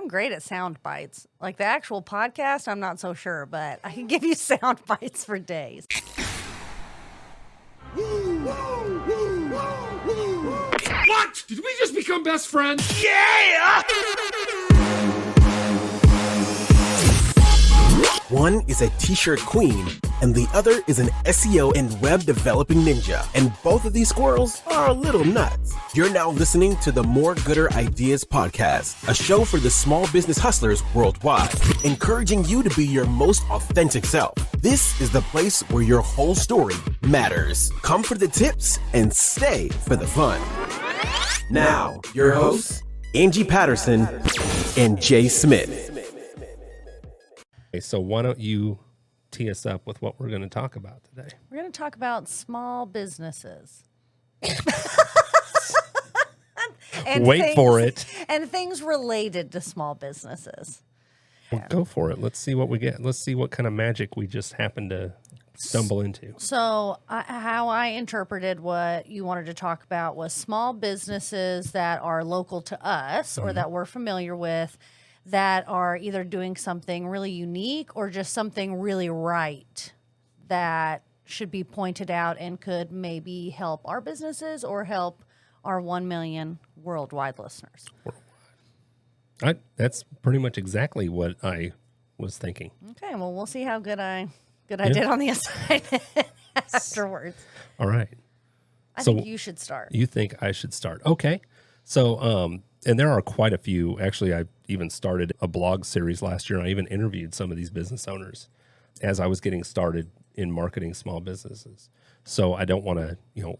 I'm great at sound bites. Like the actual podcast, I'm not so sure, but I can give you sound bites for days. What? Did we just become best friends? Yeah! One is a t-shirt queen, and the other is an SEO and web developing ninja. And both of these squirrels are a little nuts. You're now listening to the More Gooder Ideas podcast, a show for the small business hustlers worldwide, encouraging you to be your most authentic self. This is the place where your whole story matters. Come for the tips and stay for the fun. Now, your hosts, Angie Patterson and Jay Smith. Okay, so why don't you tee us up with what we're going to talk about today? We're going to talk about small businesses. Wait for it. And things related to small businesses. Well, go for it. Let's see what we get. Let's see what kind of magic we just happened to stumble into. So how I interpreted what you wanted to talk about was small businesses that are local to us or that we're familiar with that are either doing something really unique or just something really right that should be pointed out and could maybe help our businesses or help our 1 million worldwide listeners. That's pretty much exactly what I was thinking. Okay, well, we'll see how good I did on the assignment afterwards. All right. I think you should start. You think I should start? Okay. So, and there are quite a few. Actually, I even started a blog series last year, and I even interviewed some of these business owners as I was getting started in marketing small businesses. So I don't want to,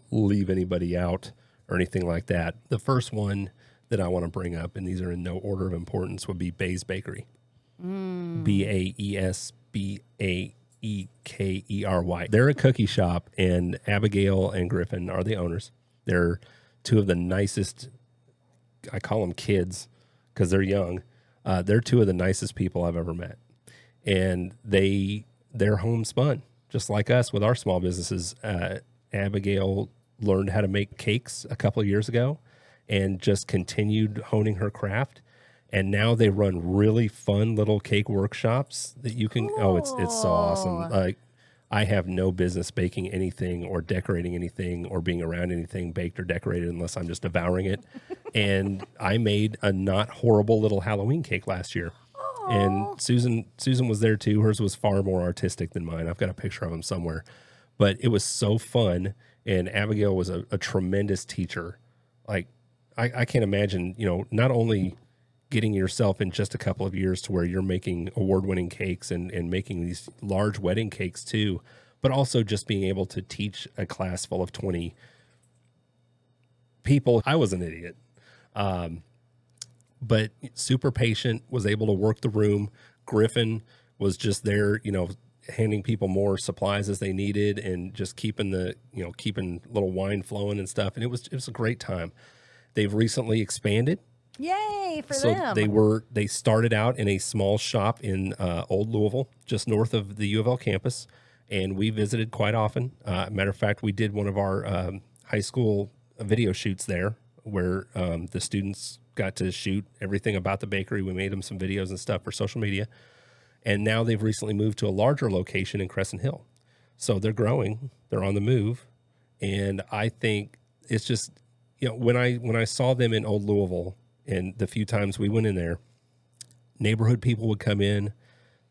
leave anybody out or anything like that. The first one that I want to bring up, and these are in no order of importance, would be Baes Bakery. BAESBAEKERY. They're a cookie shop, and Abigail and Griffin are the owners. They're two of the nicest, I call them kids because they're young. They're two of the nicest people I've ever met. And they're homespun, just like us with our small businesses. Abigail learned how to make cakes a couple of years ago and just continued honing her craft. And now they run really fun little cake workshops that you can, it's so awesome. Like, I have no business baking anything or decorating anything or being around anything baked or decorated unless I'm just devouring it. And I made a not horrible little Halloween cake last year. Aww. And Susan was there too. Hers was far more artistic than mine. I've got a picture of them somewhere. But it was so fun. And Abigail was a tremendous teacher. Like, I can't imagine, not only getting yourself in just a couple of years to where you're making award-winning cakes and making these large wedding cakes too, but also just being able to teach a class full of 20 people. I was an idiot, but super patient, was able to work the room. Griffin was just there, handing people more supplies as they needed and just keeping keeping little wine flowing and stuff. And it was a great time. They've recently expanded. Yay for so them. They started out in a small shop in Old Louisville, just north of the U of L campus, and we visited quite often. Matter of fact, we did one of our high school video shoots there where the students got to shoot everything about the bakery. We made them some videos and stuff for social media, and now they've recently moved to a larger location in Crescent Hill. So they're growing, they're on the move, and I think it's just, when I saw them in Old Louisville, and the few times we went in there, neighborhood people would come in.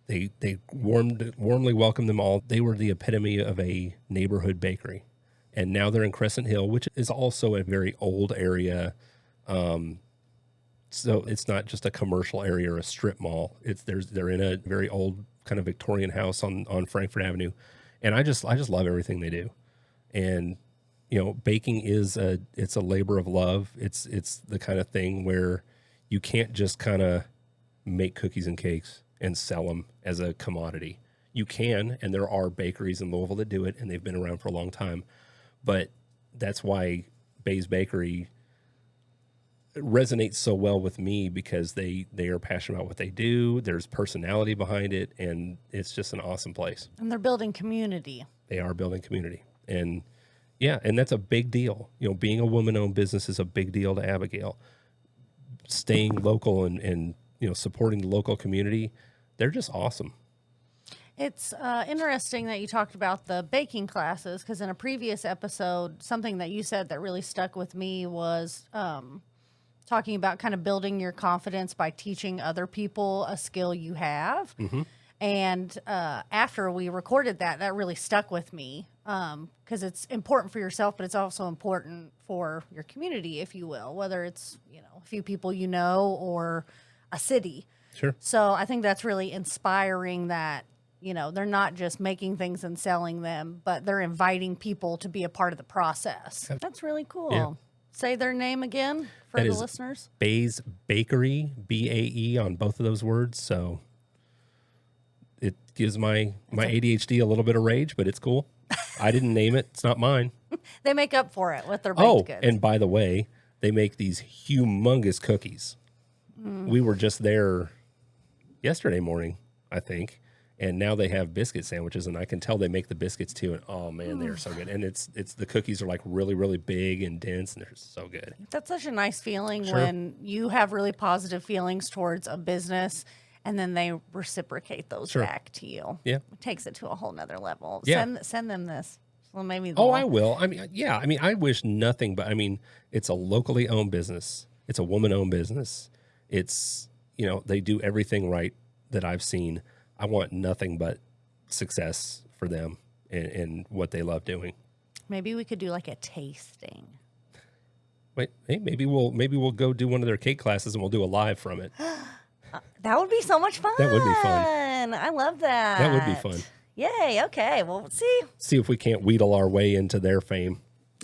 They warmly welcomed them all. They were the epitome of a neighborhood bakery. And now they're in Crescent Hill, which is also a very old area. So it's not just a commercial area or a strip mall. They're in a very old kind of Victorian house on Frankfort Avenue. And I just love everything they do. And baking it's a labor of love. It's the kind of thing where you can't just kind of make cookies and cakes and sell them as a commodity. You can, and there are bakeries in Louisville that do it, and they've been around for a long time. But that's why Baes Bakery resonates so well with me, because they are passionate about what they do. There's personality behind it, and it's just an awesome place. And they're building community. They are building community. And yeah, and that's a big deal. Being a woman-owned business is a big deal to Abigail. Staying local and supporting the local community. They're just awesome. It's interesting that you talked about the baking classes, because in a previous episode, something that you said that really stuck with me was talking about kind of building your confidence by teaching other people a skill you have. And after we recorded that, that really stuck with me, because it's important for yourself, but it's also important for your community, if you will, whether it's, a few people or a city. Sure. So I think that's really inspiring that, they're not just making things and selling them, but they're inviting people to be a part of the process. That's really cool. Yeah. Say their name again for the listeners. Bae's Bakery, BAE on both of those words. So it gives my ADHD a little bit of rage, but it's cool. I didn't name it. It's not mine. They make up for it with their baked goods. And by the way, they make these humongous cookies. We were just there yesterday morning, I think. And now they have biscuit sandwiches, and I can tell they make the biscuits too. And oh man, they are so good. And it's the cookies are like really, really big and dense, and they're so good. That's such a nice feeling when you have really positive feelings towards a business, and then they reciprocate those back to you. Yeah, it takes it to a whole nother level. Yeah. Send them this. Well, maybe. I will. I mean, yeah. I mean, I wish nothing but. I mean, it's a locally owned business. It's a woman-owned business. It's they do everything right that I've seen. I want nothing but success for them and what they love doing. Maybe we could do like a tasting. Wait, hey, maybe we'll go do one of their cake classes and we'll do a live from it. That would be so much fun. That would be fun. I love that. That would be fun. Yay. Okay. Well, see if we can't wheedle our way into their fame.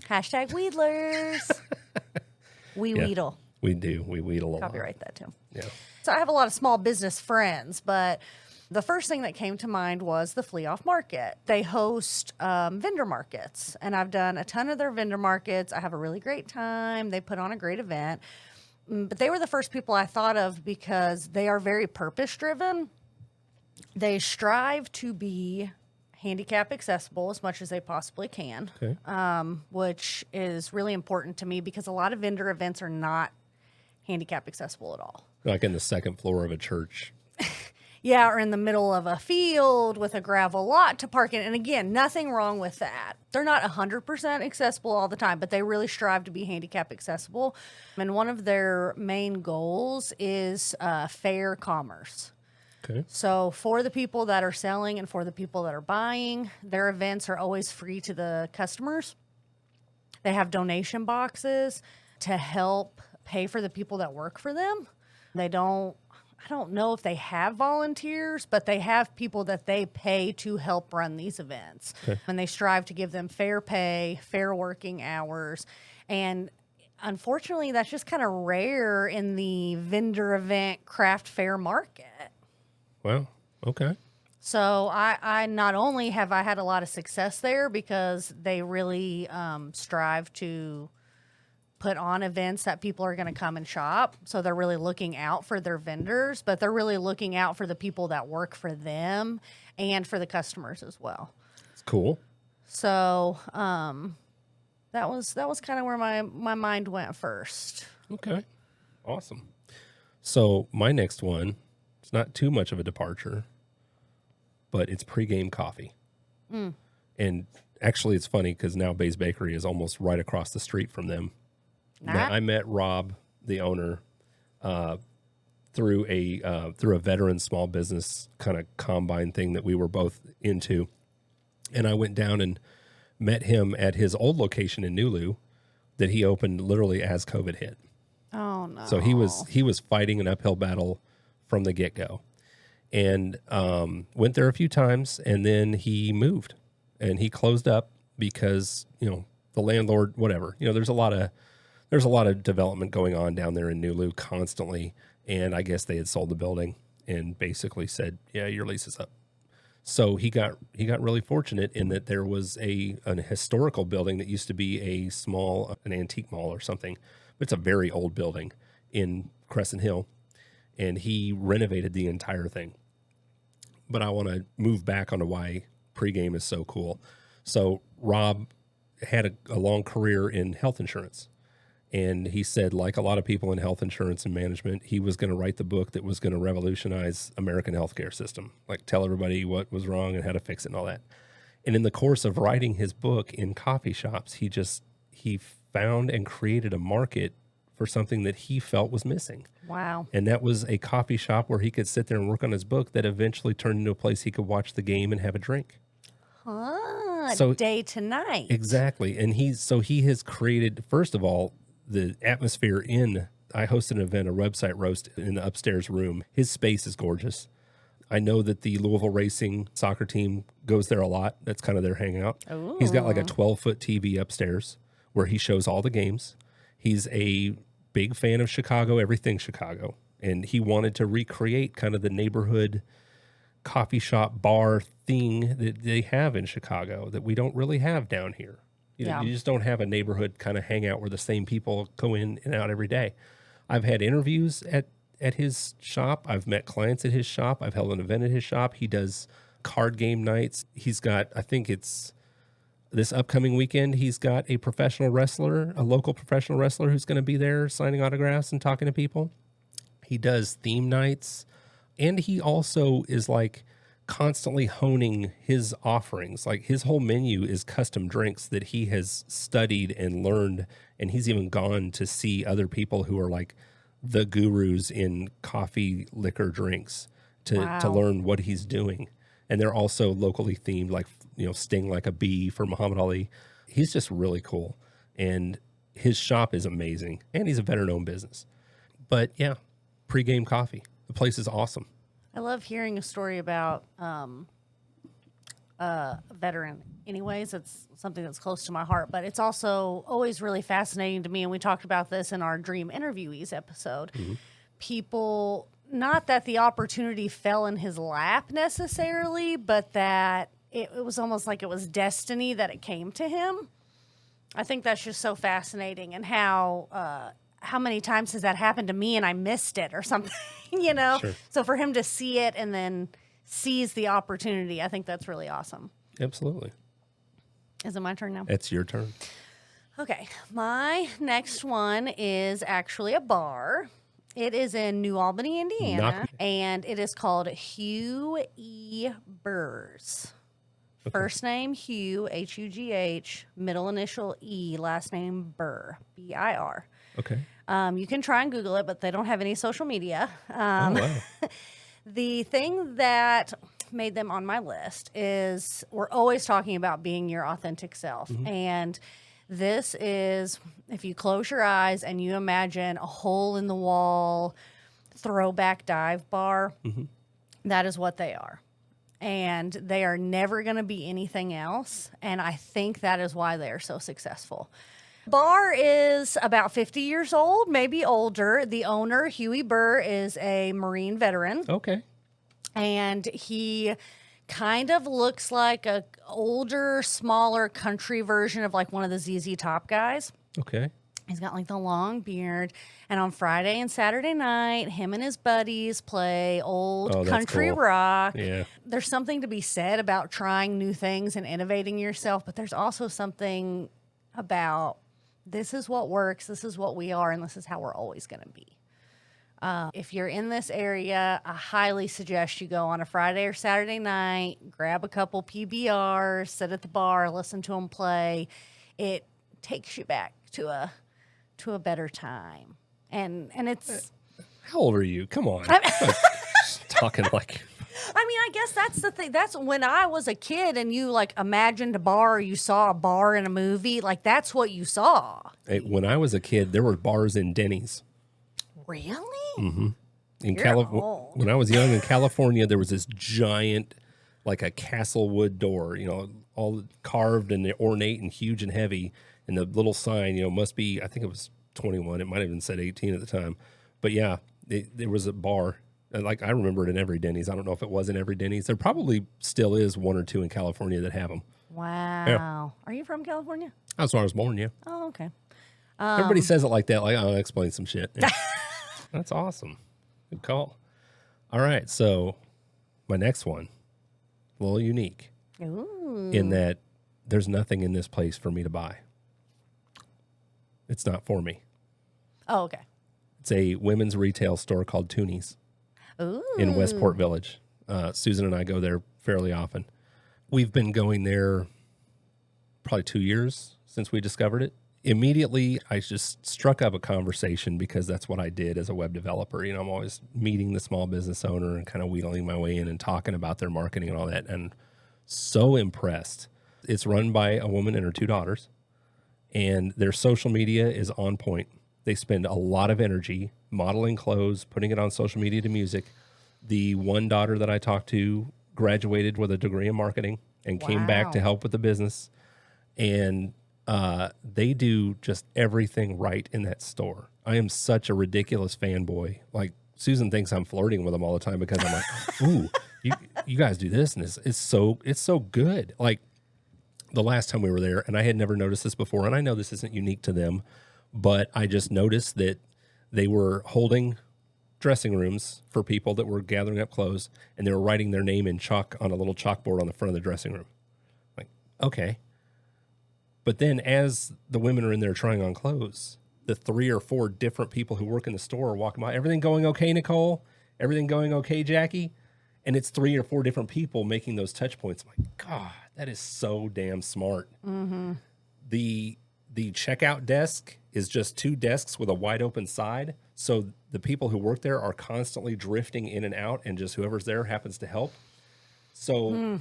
Hashtag Wheedlers. Wheedle. We do. We wheedle a lot. Copyright that too. Yeah. So I have a lot of small business friends, but the first thing that came to mind was the Flea Off Market. They host vendor markets, and I've done a ton of their vendor markets. I have a really great time. They put on a great event. But they were the first people I thought of because they are very purpose-driven. They strive to be handicap accessible as much as they possibly can, which is really important to me because a lot of vendor events are not handicap accessible at all. Like in the second floor of a church. Yeah, or in the middle of a field with a gravel lot to park in. And again, nothing wrong with that. They're not 100% accessible all the time, but they really strive to be handicap accessible. And one of their main goals is fair commerce. Okay. So for the people that are selling and for the people that are buying, their events are always free to the customers. They have donation boxes to help pay for the people that work for them. I don't know if they have volunteers, but they have people that they pay to help run these events. Okay. And they strive to give them fair pay, fair working hours. And unfortunately, that's just kind of rare in the vendor event craft fair market. Wow. Okay. So I not only have I had a lot of success there because they really strive to put on events that people are going to come and shop. So they're really looking out for their vendors, but they're really looking out for the people that work for them and for the customers as well. It's cool. So that was kind of where my mind went first. Okay. Awesome. So my next one, it's not too much of a departure, but it's pregame coffee. And actually it's funny because now Bae's Bakery is almost right across the street from them. I met Rob, the owner, through a veteran small business kind of combine thing that we were both into. And I went down and met him at his old location in Nulu that he opened literally as COVID hit. Oh, no. So he was fighting an uphill battle from the get-go. And went there a few times, and then he moved. And he closed up because, the landlord, whatever. There's a lot of development going on down there in Nulu constantly, and I guess they had sold the building and basically said, "Yeah, your lease is up." So he got really fortunate in that there was an historical building that used to be an antique mall or something. It's a very old building in Crescent Hill, and he renovated the entire thing. But I want to move back onto why pregame is so cool. So Rob had a long career in health insurance. And he said, like a lot of people in health insurance and management, he was going to write the book that was going to revolutionize American healthcare system, like tell everybody what was wrong and how to fix it and all that. And in the course of writing his book in coffee shops, he found and created a market for something that he felt was missing. Wow. And that was a coffee shop where he could sit there and work on his book that eventually turned into a place he could watch the game and have a drink. So Day to night. Exactly. And he has created, first of all, the atmosphere I hosted an event, a website roast in the upstairs room. His space is gorgeous. I know that the Louisville Racing soccer team goes there a lot. That's kind of their hangout. Ooh. He's got like a 12-foot TV upstairs where he shows all the games. He's a big fan of Chicago, everything Chicago. And he wanted to recreate kind of the neighborhood coffee shop bar thing that they have in Chicago that we don't really have down here. You just don't have a neighborhood kind of hangout where the same people go in and out every day. I've had interviews at his shop. I've met clients at his shop. I've held an event at his shop. He does card game nights. He's got, I think it's this upcoming weekend, he's got a professional wrestler, a local professional wrestler who's going to be there signing autographs and talking to people. He does theme nights. And he also is like constantly honing his offerings. Like his whole menu is custom drinks that he has studied and learned. And he's even gone to see other people who are like the gurus in coffee, liquor, drinks to learn what he's doing. And they're also locally themed, like, Sting Like a Bee for Muhammad Ali. He's just really cool. And his shop is amazing. And he's a veteran-owned business. But yeah, pregame coffee. The place is awesome. I love hearing a story about a veteran. Anyways, it's something that's close to my heart, but it's also always really fascinating to me. And we talked about this in our Dream Interviewees episode. Mm-hmm. People, not that the opportunity fell in his lap necessarily, but that it was almost like it was destiny that it came to him. I think that's just so fascinating, and how many times has that happened to me and I missed it or something, Sure. So for him to see it and then seize the opportunity, I think that's really awesome. Absolutely. Is it my turn now? It's your turn. Okay. My next one is actually a bar. It is in New Albany, Indiana, and it is called Hugh E. Burr's. Okay. First name, Hugh, H-U-G-H, middle initial E, last name Burr, B-I-R. Okay. You can try and Google it, but they don't have any social media. Wow. The thing that made them on my list is we're always talking about being your authentic self. Mm-hmm. And this is, if you close your eyes and you imagine a hole in the wall throwback dive bar, mm-hmm. that is what they are. And they are never going to be anything else. And I think that is why they are so successful. Bar is about 50 years old, maybe older. The owner, Huey Burr, is a Marine veteran. Okay. And he kind of looks like a older, smaller country version of like one of the ZZ Top guys. Okay. He's got like the long beard. And on Friday and Saturday night, him and his buddies play old country rock. Yeah. There's something to be said about trying new things and innovating yourself, but there's also something about this is what works, this is what we are, and this is how we're always going to be. If you're in this area, I highly suggest you go on a Friday or Saturday night, grab a couple PBRs, sit at the bar, listen to them play. It takes you back to a better time. And it's... How old are you? Come on. Talking like... I mean, I guess that's the thing. That's when I was a kid and you like imagined a bar, or you saw a bar in a movie, like that's what you saw. Hey, when I was a kid, there were bars in Denny's. Really? Mm-hmm. When I was young in California, there was this giant, like a Castlewood door, all carved and ornate and huge and heavy. And the little sign, must be, I think it was 21. It might have even said 18 at the time. But yeah, there was a bar. Like I remember it in every Denny's. I don't know if it was in every Denny's. There probably still is one or two in California that have them. Wow. Yeah. Are you from California? That's where I was born, yeah. Oh, okay. Everybody says it like that. Like, I'll explain some shit. Yeah. That's awesome. Good call. All right. So my next one, a little unique. Ooh. In that there's nothing in this place for me to buy. It's not for me. Oh, okay. It's a women's retail store called Toonies Ooh. in Westport Village. Susan and I go there fairly often. We've been going there probably 2 years since we discovered it. Immediately, I just struck up a conversation because that's what I did as a web developer. You know, I'm always meeting the small business owner and kind of wheedling my way in and talking about their marketing and all that. And so impressed. It's run by a woman and her 2 daughters, and their social media is on point. They spend a lot of energy modeling clothes, putting it on social media to music. The one daughter that I talked to graduated with a degree in marketing and came back to Wow. help with the business. And they do just everything right in that store. I am such a ridiculous fanboy. Like, Susan thinks I'm flirting with them all the time because I'm like, ooh, you guys do this, and it's so good. Like, the last time we were there, and I had never noticed this before, and I know this isn't unique to them, but I just noticed that they were holding dressing rooms for people that were gathering up clothes, and they were writing their name in chalk on a little chalkboard on the front of the dressing room. Like, okay. But then as the women are in there trying on clothes, the 3 or 4 different people who work in the store are walking by. Everything going okay, Nicole? Everything going okay, Jackie? And it's 3 or 4 different people making those touch points. I'm like, God, that is so damn smart. Mm-hmm. The checkout desk is just 2 desks with a wide open side. So the people who work there are constantly drifting in and out, and just whoever's there happens to help. So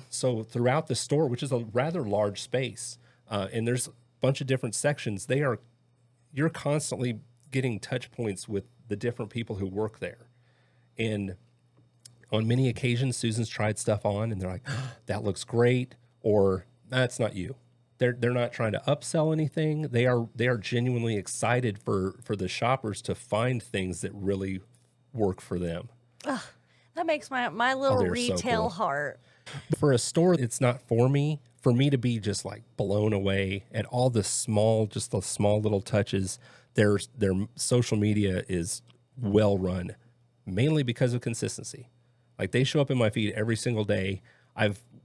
throughout the store, which is a rather large space, and there's a bunch of different sections, you're constantly getting touch points with the different people who work there. And on many occasions, Susan's tried stuff on, and they're like, oh, that looks great, or that's not you. They're not trying to upsell anything. They are genuinely excited for the shoppers to find things that really work for them. That makes my little they're so retail cool. heart. For a store, it's not for me. For me to be just like blown away at all the small little touches. Their social media is well run, mainly because of consistency. Like, they show up in my feed every single day.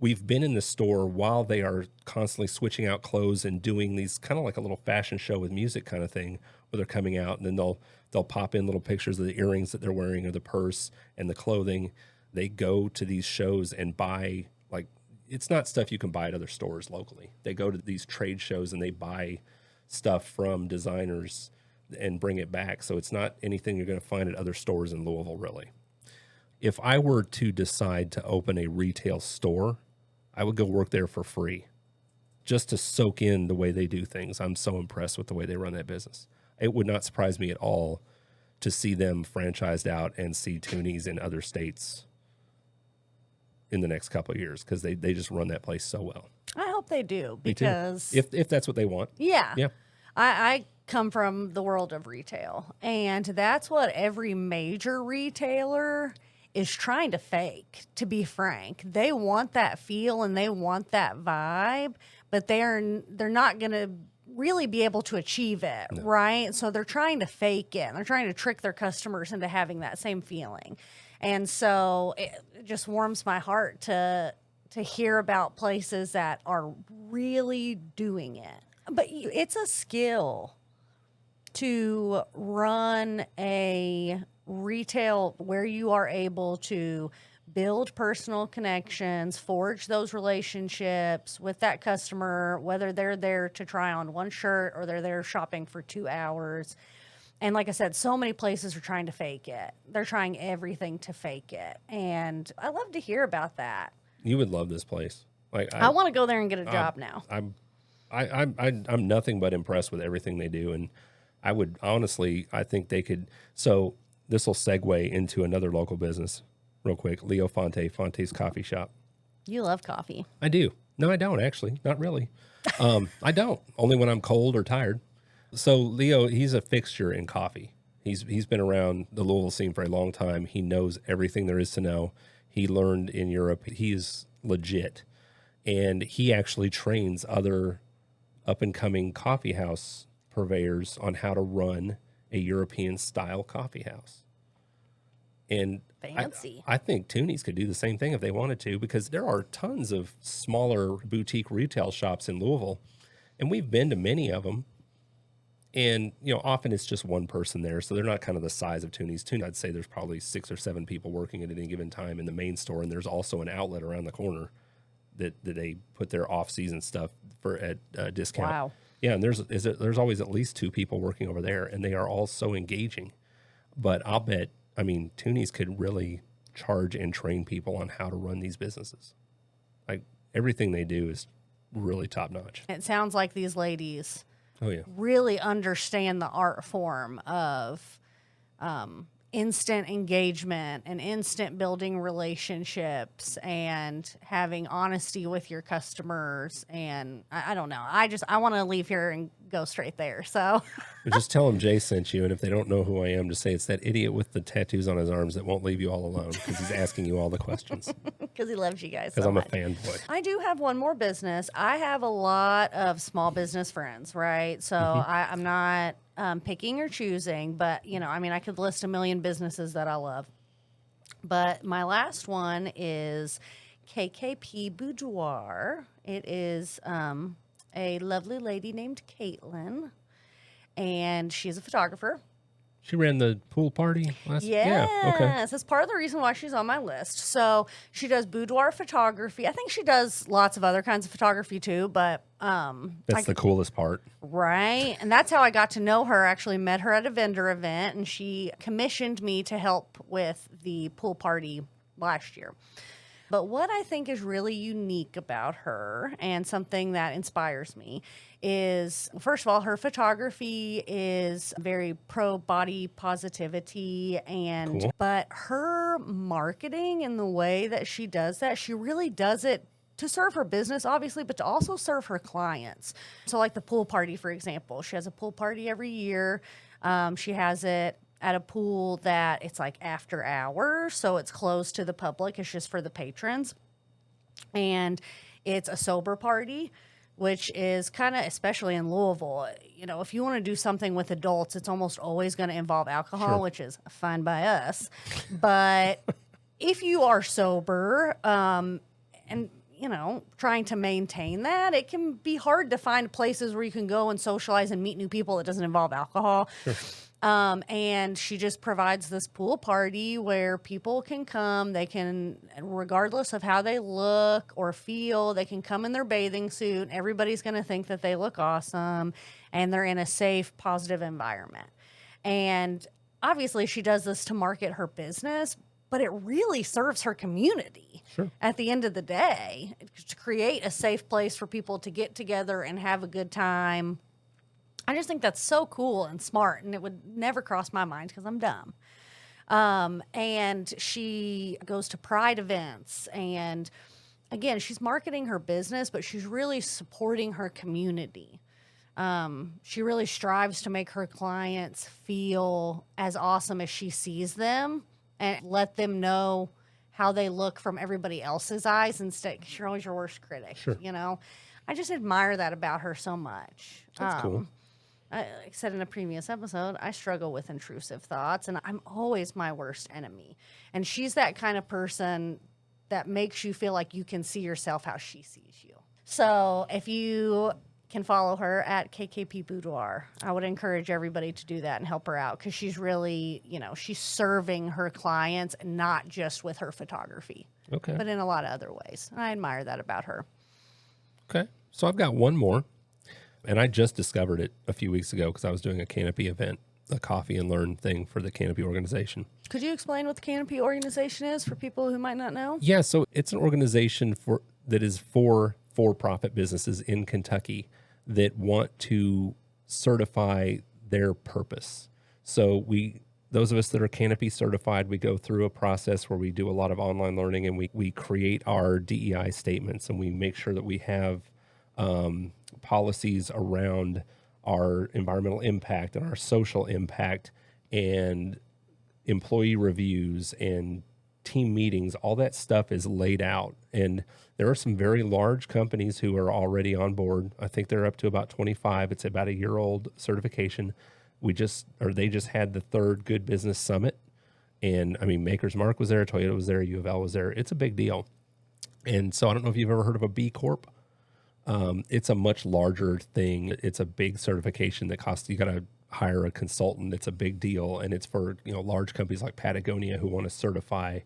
We've been in the store while they are constantly switching out clothes and doing these kind of like a little fashion show with music kind of thing, where they're coming out and then they'll pop in little pictures of the earrings that they're wearing or the purse and the clothing. They go to these shows and buy, like, it's not stuff you can buy at other stores locally. They go to these trade shows and they buy stuff from designers and bring it back. So it's not anything you're going to find at other stores in Louisville, really. If I were to decide to open a retail store, I would go work there for free just to soak in the way they do things. I'm so impressed with the way they run that business. It would not surprise me at all to see them franchised out and see Toonies in other states in the next couple of years, because they just run that place so well. I hope they do, Me too. because If that's what they want. yeah. Yeah. I come from the world of retail, and that's what every major retailer is trying to fake, to be frank. They want that feel and they want that vibe, but they're not going to really be able to achieve it, right? So they're trying to fake it. They're trying to trick their customers into having that same feeling. And so it just warms my heart to hear about places that are really doing it. But it's a skill to run a retail where you are able to build personal connections, forge those relationships with that customer, whether they're there to try on one shirt or they're there shopping for 2 hours. And like I said, so many places are trying to fake it. They're trying everything to fake it. And I love to hear about that. You would love this place. Like, I want to go there and get a job now. I'm nothing but impressed with everything they do, and I would honestly, I think they could. So this will segue into another local business real quick. Leo Fonte's Coffee Shop. You love coffee. I do. No, I don't actually. Not really. I don't. Only when I'm cold or tired. So Leo, he's a fixture in coffee. He's been around the Louisville scene for a long time. He knows everything there is to know. He learned in Europe. He is legit. And he actually trains other up-and-coming coffee house purveyors on how to run a European-style coffee house. And Fancy. I think Toonies could do the same thing if they wanted to, because there are tons of smaller boutique retail shops in Louisville, and we've been to many of them. And, often it's just one person there. So they're not kind of the size of Toonies. I'd say there's probably 6 or 7 people working at any given time in the main store. And there's also an outlet around the corner that they put their off-season stuff for at discount. Wow. Yeah, and there's always at least 2 people working over there, and they are all so engaging. But I'll bet, Toonies could really charge and train people on how to run these businesses. Like, everything they do is really top-notch. It sounds like these ladies Oh, yeah. really understand the art form of instant engagement and instant building relationships and having honesty with your customers. And I don't know. I want to leave here and go straight there. So Just tell them Jay sent you, and if they don't know who I am, just say it's that idiot with the tattoos on his arms that won't leave you all alone because he's asking you all the questions. because he loves you guys Because so I'm a much. fanboy. I do have one more business. I have a lot of small business friends, right? So I'm not picking or choosing, but I could list a million businesses that I love. But my last one is KKP Boudoir. It is a lovely lady named Caitlin, and she's a photographer. She ran the pool party last Yes, Yeah, okay. that's part of the reason why she's on my list. So she does boudoir photography. I think she does lots of other kinds of photography too, but That's the coolest part. right. And that's how I got to know her. Actually met her at a vendor event, and she commissioned me to help with the pool party last year. But what I think is really unique about her and something that inspires me is, first of all, her photography is very pro body positivity, and Cool. but her marketing and the way that she does that, she really does it to serve her business, obviously, but to also serve her clients. So like the pool party, for example, she has a pool party every year. She has it at a pool that it's like after hours, so it's closed to the public. It's just for the patrons. And it's a sober party, which is kind of, especially in Louisville, if you want to do something with adults, it's almost always going to involve alcohol, Sure. which is fine by us. But if you are sober, and trying to maintain that, it can be hard to find places where you can go and socialize and meet new people that doesn't involve alcohol. Sure. And she just provides this pool party where people can come. They can, regardless of how they look or feel, they can come in their bathing suit. Everybody's going to think that they look awesome, and they're in a safe, positive environment. And obviously she does this to market her business, but it really serves her community. Sure. At the end of the day, to create a safe place for people to get together and have a good time. I just think that's so cool and smart, and it would never cross my mind because I'm dumb. And she goes to pride events, and again, she's marketing her business, but she's really supporting her community. She really strives to make her clients feel as awesome as she sees them and let them know how they look from everybody else's eyes instead, because you're always your worst critic. Sure. I just admire that about her so much. That's cool. Like I said in a previous episode, I struggle with intrusive thoughts, and I'm always my worst enemy. And she's that kind of person that makes you feel like you can see yourself how she sees you. So if you can follow her at KKP Boudoir, I would encourage everybody to do that and help her out, because she's really, she's serving her clients, not just with her photography, Okay. but in a lot of other ways. I admire that about her. Okay. So I've got one more, and I just discovered it a few weeks ago because I was doing a Canopy event, a coffee and learn thing for the Canopy organization. Could you explain what the Canopy organization is for people who might not know? Yeah, so it's an organization that is for-profit businesses in Kentucky that want to certify their purpose. So those of us that are Canopy certified, we go through a process where we do a lot of online learning, and we create our DEI statements, and we make sure that we have policies around our environmental impact and our social impact and employee reviews and team meetings. All that stuff is laid out. And there are some very large companies who are already on board. I think they're up to about 25. It's about a year-old certification. They just had the 3rd Good Business Summit. And Maker's Mark was there, Toyota was there, U of L was there. It's a big deal. And so I don't know if you've ever heard of a B Corp. It's a much larger thing. It's a big certification that costs, you got to hire a consultant. It's a big deal. And it's for, large companies like Patagonia who want to certify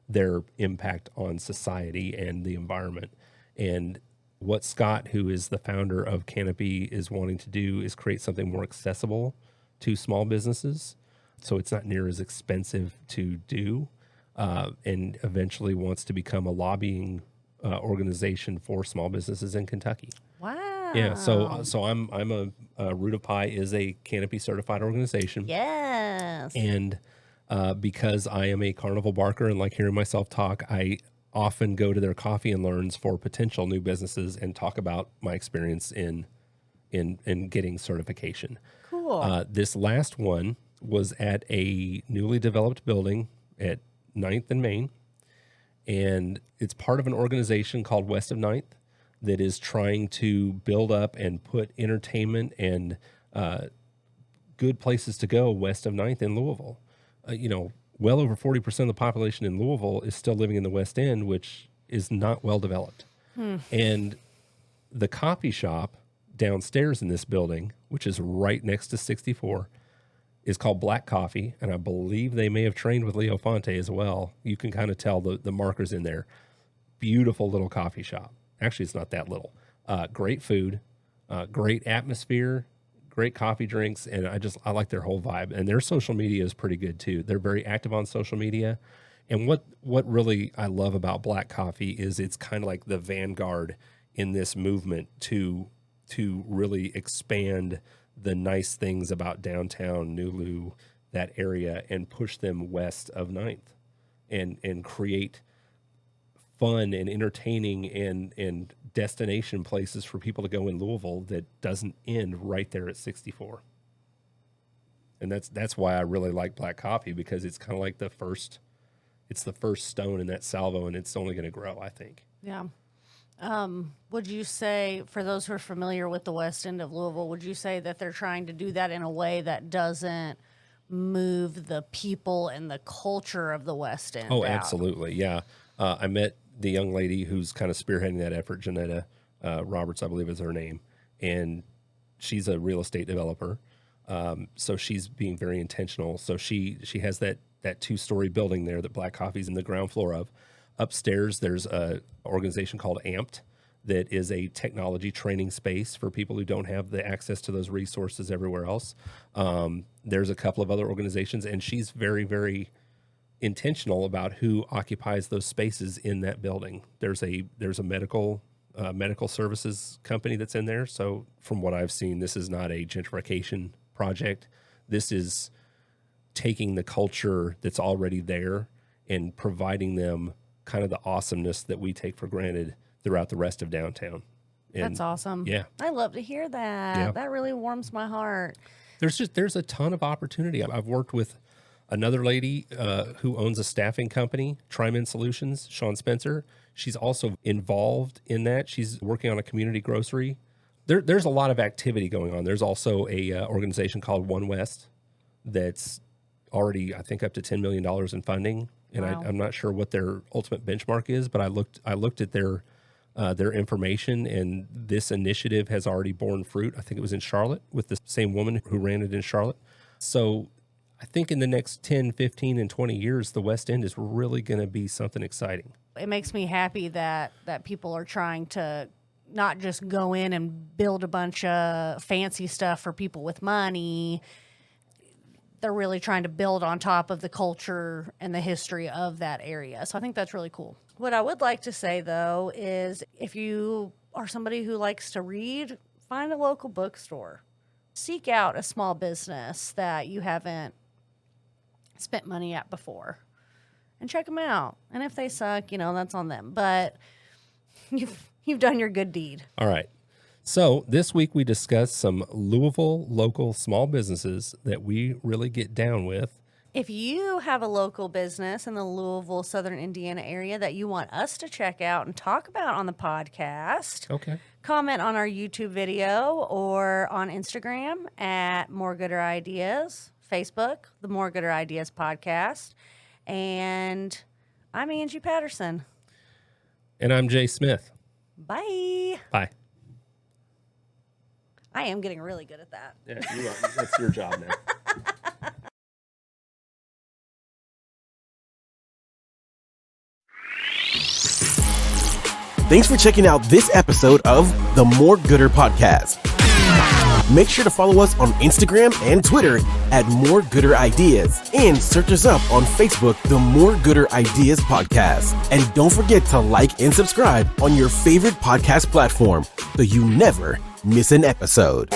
their impact on society and the environment. And what Scott, who is the founder of Canopy, is wanting to do is create something more accessible to small businesses. So it's not near as expensive to do, and eventually wants to become a lobbying organization for small businesses in Kentucky. Wow. Yeah, so I'm a Root of Pie is a Canopy certified organization. Yes. And because I am a carnival barker and like hearing myself talk, I often go to their coffee and learns for potential new businesses and talk about my experience in getting certification. Cool. This last one was at a newly developed building at 9th and Main, and it's part of an organization called West of 9th that is trying to build up and put entertainment and good places to go west of 9th in Louisville. Well over 40% of the population in Louisville is still living in the West End, which is not well developed. And the coffee shop downstairs in this building, which is right next to 64, is called Black Coffee. And I believe they may have trained with Leo Fonte as well. You can kind of tell the markers in there. Beautiful little coffee shop. Actually, it's not that little. Great food, great atmosphere, great coffee drinks, and I like their whole vibe. And their social media is pretty good too. They're very active on social media. And what really I love about Black Coffee is it's kind of like the vanguard in this movement to really expand the nice things about downtown Nulu, that area, and push them west of 9th and create fun and entertaining and destination places for people to go in Louisville that doesn't end right there at 64. And that's why I really like Black Coffee, because it's kind of like the first stone in that salvo, and it's only going to grow, I think. Yeah. Would you say, for those who are familiar with the West End of Louisville, would you say that they're trying to do that in a way that doesn't move the people and the culture of the West End Oh, out? absolutely. Yeah. I met the young lady who's kind of spearheading that effort, Janetta Roberts, I believe is her name. And she's a real estate developer. So she's being very intentional. So she has that 2-story building there that Black Coffee's in the ground floor of. Upstairs, there's a organization called Amped that is a technology training space for people who don't have the access to those resources everywhere else. There's a couple of other organizations, and she's very, very intentional about who occupies those spaces in that building. There's a medical services company that's in there. So from what I've seen, this is not a gentrification project. This is taking the culture that's already there and providing them kind of the awesomeness that we take for granted throughout the rest of downtown. And That's awesome. Yeah. I love to hear that. Yeah. That really warms my heart. There's a ton of opportunity. I've worked with another lady who owns a staffing company, Tryman Solutions, Sean Spencer. She's also involved in that. She's working on a community grocery. There's a lot of activity going on. There's also a organization called One West that's already, I think, up to $10 million in funding. And Wow. I'm not sure what their ultimate benchmark is, but I looked at their information, and this initiative has already borne fruit. I think it was in Charlotte with the same woman who ran it in Charlotte. So I think in the next 10, 15, and 20 years, the West End is really going to be something exciting. It makes me happy that people are trying to not just go in and build a bunch of fancy stuff for people with money. They're really trying to build on top of the culture and the history of that area. So I think that's really cool. What I would like to say, though, is if you are somebody who likes to read, find a local bookstore. Seek out a small business that you haven't spent money at before and check them out. And if they suck, that's on them. But you've done your good deed. All right. So this week we discussed some Louisville local small businesses that we really get down with. If you have a local business in the Louisville, Southern Indiana area that you want us to check out and talk about on the podcast, Okay. comment on our YouTube video or on Instagram at More Gooder Ideas, Facebook, the More Gooder Ideas podcast. And I'm Angie Patterson. And I'm Jay Smith. Bye. Bye. I am getting really good at that. Yeah, you are. That's your job now. Thanks for checking out this episode of the More Gooder Podcast. Make sure to follow us on Instagram and Twitter at More Gooder Ideas, and search us up on Facebook, the More Gooder Ideas Podcast. And don't forget to like and subscribe on your favorite podcast platform so you never miss an episode.